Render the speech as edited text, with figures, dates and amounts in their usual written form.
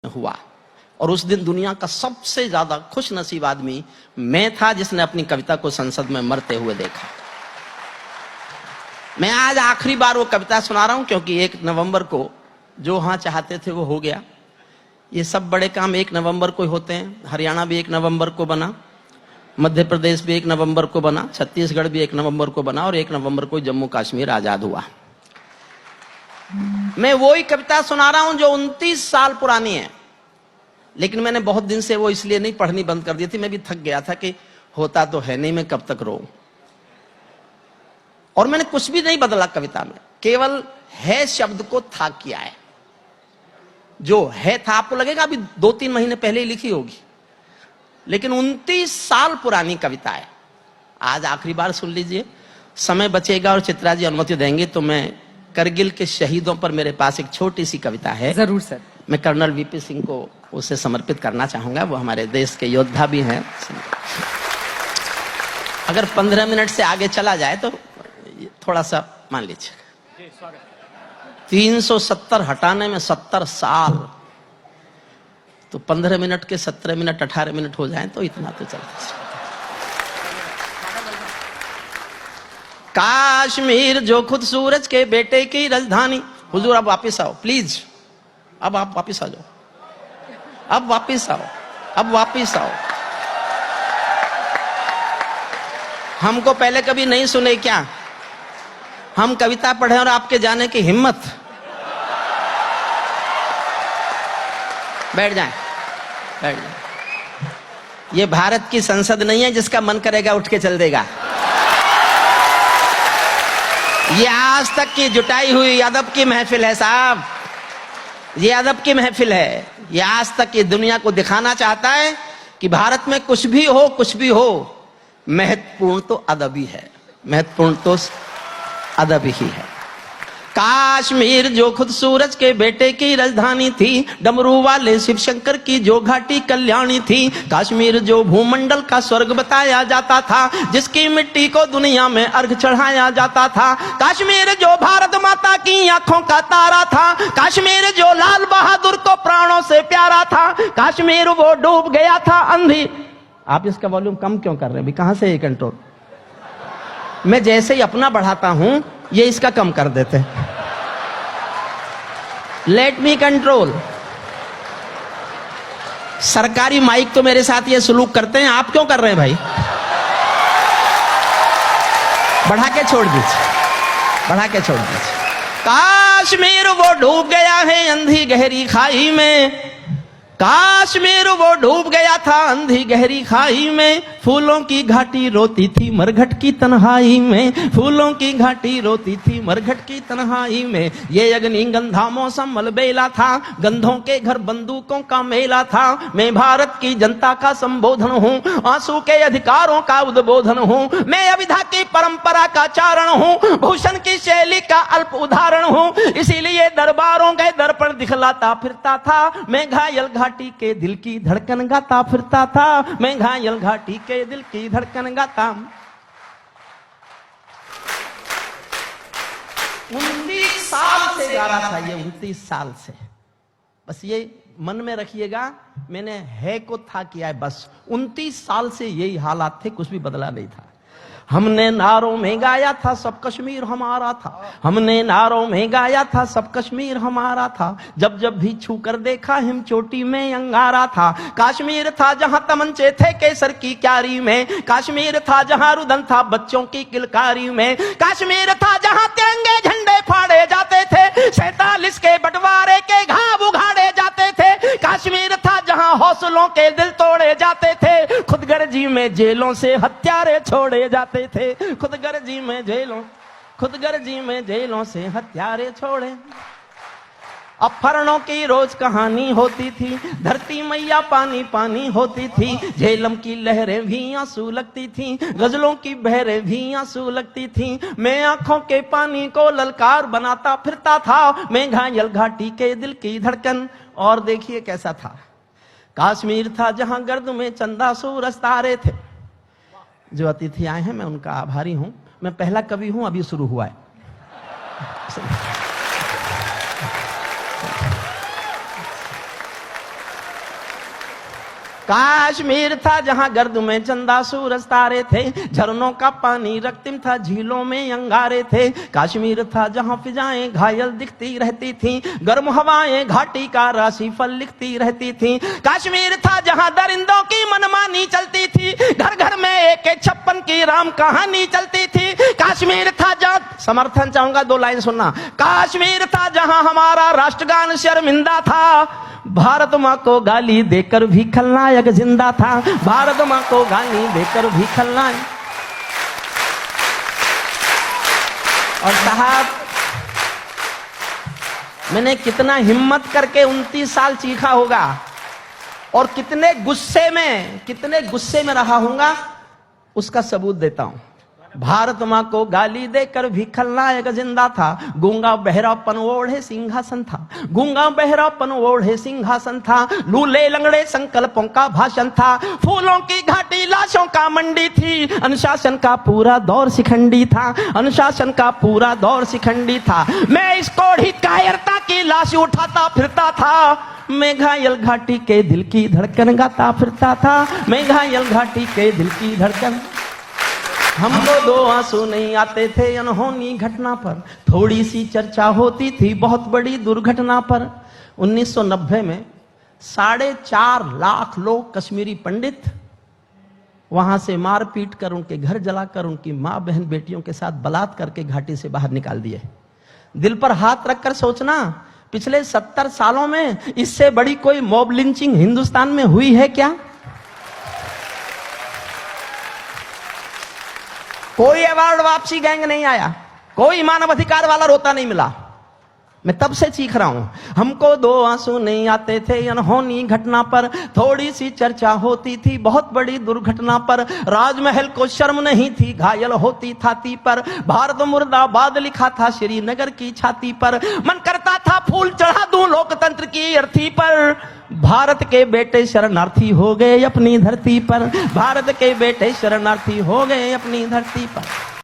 हुआ। और उस दिन दुनिया का सबसे ज्यादा खुश नसीब आदमी मैं था जिसने अपनी कविता को संसद में मरते हुए देखा। मैं आज आखिरी बार वो कविता सुना रहा हूं क्योंकि 1 नवंबर को जो हाँ चाहते थे वो हो गया। ये सब बड़े काम 1 नवंबर को होते हैं। हरियाणा भी 1 नवंबर को बना, मध्य प्रदेश भी 1 नवंबर को बना, छत्तीसगढ़ भी 1 नवंबर को बना और 1 नवंबर को जम्मू कश्मीर आजाद हुआ। मैं वही कविता सुना रहा हूं जो 29 साल पुरानी है, लेकिन मैंने बहुत दिन से वो इसलिए नहीं पढ़नी बंद कर दी थी। मैं भी थक गया था कि होता तो है नहीं, मैं कब तक रोऊं। और मैंने कुछ भी नहीं बदला कविता में, केवल है शब्द को था किया है। जो है था आपको लगेगा अभी 2-3 महीने पहले ही लिखी होगी, लेकिन 29 साल पुरानी कविता है। आज आखिरी बार सुन लीजिए, समय बचेगा और चित्रा जी अनुमति देंगे तो मैं करगिल के शहीदों पर मेरे पास एक छोटी सी कविता है। जरूर सर। मैं कर्नल वीपी सिंह को उसे समर्पित करना चाहूंगा, वो हमारे देश के योद्धा भी हैं। अगर 15 मिनट से आगे चला जाए तो थोड़ा सा मान लीजिए। 370 हटाने में 70 साल, तो 15 मिनट के 17 मिनट 18 मिनट हो जाएं तो इतना तो चलता। कश्मीर जो खुद सूरज के बेटे की राजधानी। हुजूर अब वापिस आओ प्लीज, अब आप वापिस आ जाओ, अब वापिस आओ, अब वापिस आओ। हमको पहले कभी नहीं सुने क्या? हम कविता पढ़े और आपके जाने की हिम्मत। बैठ जाएं, बैठ जाएं। ये भारत की संसद नहीं है जिसका मन करेगा उठ के चल देगा। ये आज तक की जुटाई हुई अदब की महफिल है साहब, ये अदब की महफिल है। ये आज तक की दुनिया को दिखाना चाहता है कि भारत में कुछ भी हो, कुछ भी हो, महत्वपूर्ण तो अदब ही है, महत्वपूर्ण तो अदब ही है। कश्मीर जो खुद सूरज के बेटे की राजधानी थी, डमरू वाले शिव शंकर की जो घाटी कल्याणी थी। कश्मीर जो भूमंडल का स्वर्ग बताया जाता था, जिसकी मिट्टी को दुनिया में अर्घ चढ़ाया जाता था। कश्मीर जो भारत माता की आंखों का तारा था, कश्मीर जो लाल बहादुर को प्राणों से प्यारा था। कश्मीर वो डूब गया था अंधी। आप इसका वॉल्यूम कम क्यों कर रहे हैं? कहां से ये कंट्रोल? मैं जैसे ही अपना बढ़ाता हूं ये इसका कम कर देते। Let me control. सरकारी माइक तो मेरे साथ ये सलूक करते हैं, आप क्यों कर रहे हैं भाई? बढ़ा के छोड़ दीजिए, बढ़ा के छोड़ दीजिए। कश्मीर वो डूब गया है अंधी गहरी खाई में, कश्मीर वो डूब गया था अंधी गहरी खाई में। फूलों की घाटी रोती थी मरघट की तन्हाई में, फूलों की घाटी रोती थी मरघट की तन्हाई में। ये अग्नि गंधा मौसम मलबेला था, गंधों के घर बंदूकों का मेला था। मैं भारत की जनता का संबोधन हूँ, आंसू के अधिकारों का उद्बोधन हूँ। मैं अविधा की परंपरा का चारण हूँ, भूषण की शैली का अल्प उदाहरण हूँ। इसीलिए दरबारों के दर्पण दिखलाता फिरता था। मैं घायल घाटी के दिल की धड़कन गाता फिरता था, मैं घायल घाटी के दिल की धड़कन गाता। 29 साल से गा रहा था ये, 29 साल से। बस ये मन में रखिएगा, मैंने है को था किया है बस। 29 साल से यही हालात थे, कुछ भी बदला नहीं था। हमने नारों में गाया था सब कश्मीर हमारा था, हमने नारों में गाया था सब कश्मीर हमारा था। जब जब भी छू कर देखा हिम चोटी में अंगारा था। कश्मीर था जहां तमंचे थे केसर की क्यारी में, कश्मीर था जहां रुदन था बच्चों की किलकारी में। कश्मीर था जहां तिरंगे झंडे फाड़े जाते थे, 47 के बंटवारे के घाव उघाड़े जाते थे। कश्मीर था जहां हौसलों के दिल तोड़े जाते थे, खुदगर्जी में जेलों से हत्यारे छोड़े जाते थे। खुदगर्जी में जेलों, खुदगर्जी में जेलों से हत्यारे छोड़े। अपहरणों की रोज कहानी होती थी, धरती मैया पानी पानी होती थी। झेलम की लहरें भी आंसू लगती थी, गजलों की बहरें भी आंसू लगती थी। मैं आंखों के पानी को ललकार बनाता फिरता था, मैं घायल घाटी के दिल की धड़कन। और देखिए कैसा था। कश्मीर था जहां गर्द में चंदा सूरज तारे थे। जो अतिथि आए हैं मैं उनका आभारी हूं। मैं पहला कवि हूं, अभी शुरू हुआ है। काश्मीर था जहां गर्द में चंदा सूरज तारे थे, झरनों का पानी रक्तिम था, झीलों में अंगारे थे। काश्मीर था जहां फिजाएं घायल दिखती रहती थी, गर्म हवाएं घाटी का राशिफल लिखती रहती थी। काश्मीर था जहां दरिंदों की मनमानी चलती थी, घर घर में AK-56 की राम कहानी चलती थी। काश्मीर था जहां, समर्थन चाहूंगा, 2 लाइन सुनना। काश्मीर था जहां हमारा राष्ट्रगान शर्मिंदा था, भारत माँ को गाली देकर भी खलनायक जिंदा था। भारत माँ को गाली देकर भी खलनायक। और साहब, मैंने कितना हिम्मत करके 29 साल चीखा होगा और कितने गुस्से में रहा हूंगा, उसका सबूत देता हूं। भारत माँ को गाली देकर भी खलनायक जिंदा था, गूंगा बहरापन ओढ़े सिंहासन था, गूंगा बहरापन ओढ़े सिंहासन था, लूले लंगड़े संकल्पों का भाषण था, फूलों की घाटी लाशों का मंडी थी, अनुशासन का पूरा दौर शिखंडी था, अनुशासन का पूरा दौर शिखंडी था। मैं इस कोढ़ी कायरता की लाश उठाता फिरता था, मैं घायल घाटी के दिल की धड़कन गाता फिरता था, मैं घायल घाटी के दिल की धड़कन। हमको 2 आंसू नहीं आते थे अनहोनी घटना पर, थोड़ी सी चर्चा होती थी बहुत बड़ी दुर्घटना पर। 1990 में 4.5 लाख लोग कश्मीरी पंडित वहां से मार पीट कर, उनके घर जलाकर, उनकी मां बहन बेटियों के साथ बलात्कार करके घाटी से बाहर निकाल दिए। दिल पर हाथ रखकर सोचना, पिछले 70 सालों में इससे बड़ी कोई मॉब लिंचिंग हिंदुस्तान में हुई है क्या? कोई अवार्ड वापसी गैंग नहीं आया, कोई मानव अधिकार वाला रोता नहीं मिला। मैं तब से चीख रहा हूं, हमको 2 आंसू नहीं आते थे अनहोनी घटना पर, थोड़ी सी चर्चा होती थी बहुत बड़ी दुर्घटना पर, राजमहल को शर्म नहीं थी घायल होती छाती पर, भारत मुर्दाबाद लिखा था श्रीनगर की छाती पर, मन करता था फूल चढ़ा दूं लोकतंत्र की अर्थी पर। भारत के बेटे शरणार्थी हो गए अपनी धरती पर, भारत के बेटे शरणार्थी हो गए अपनी धरती पर।